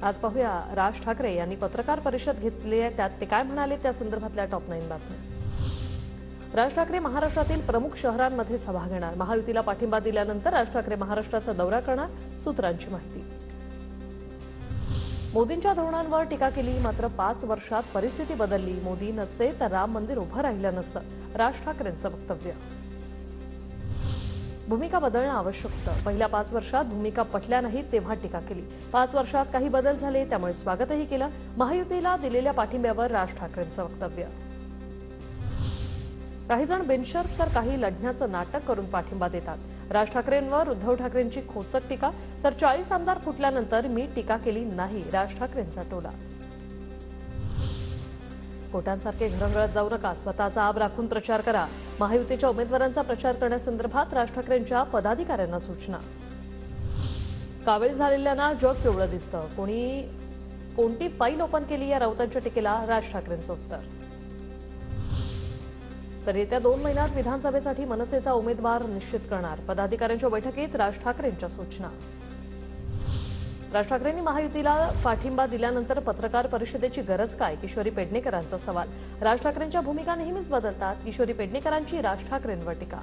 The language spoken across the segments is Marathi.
आज पाहूया राज ठाकरे यांनी पत्रकार परिषद घेतली आहे, त्यात ते काय म्हणाले त्या संदर्भातल्या टॉप 9 बातम्या। राज ठाकरे महाराष्ट्रातील प्रमुख शहरांमध्ये सभा घेणार। महायुतीला पाठिंबा दिल्यानंतर राज ठाकरे महाराष्ट्राचा दौरा करणार, सूत्रांची माहिती। मोदींच्या धोरणांवर टीका केली, मात्र 5 वर्षात परिस्थिती बदलली। मोदी नसते तर राम मंदिर उभं राहिलं नसतं, राज ठाकरेंचं वक्तव्य। भूमिका बदलणं आवश्यक होतं। पहिल्या 5 वर्षात भूमिका पटल्या नाहीत तेव्हा टीका केली। 5 वर्षात काही बदल झाले, त्यामुळे स्वागतही केलं। महायुतीला दिलेल्या पाठिंब्यावर राज ठाकरेंचं वक्तव्य। काही जण बिनशर्त तर काही लढण्याचं नाटक करून पाठिंबा देतात। राज ठाकरेंवर उद्धव ठाकरेंची खोचक टीका, तर 40 आमदार फुटल्यानंतर मी टीका केली नाही, राज ठाकरेंचा टोला। कोटांसारखे घरंगळत जाऊ नका, स्वतःचा आब राखून प्रचार करा। महायुतीच्या उमेदवारांचा प्रचार करण्यासंदर्भात राज ठाकरेंच्या पदाधिकाऱ्यांना सूचना। कावीळ झालेल्यांना जग पिवळं दिसतं, कोणती फाईल ओपन केली या राऊतांच्या टीकेला राज ठाकरेंचं उत्तर। तर येत्या 2 महिन्यात विधानसभेसाठी मनसेचा उमेदवार निश्चित करणार, पदाधिकाऱ्यांच्या बैठकीत राज ठाकरेंच्या सूचना। राज ठाकरेंनी महायुतीला पाठिंबा दिल्यानंतर पत्रकार परिषदेची गरज काय, किशोरी पेडणेकरांचा सवाल। राज ठाकरेंच्या भूमिका नेहमीच बदलतात, किशोरी पेडणेकरांची राज ठाकरेंवर टीका।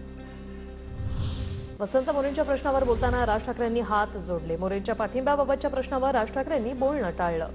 वसंत मोरेंच्या प्रश्नावर बोलताना राज ठाकरेंनी हात जोडले। मोरेंच्या पाठिंब्याबाबतच्या प्रश्नावर राज ठाकरेंनी बोलणं टाळलं।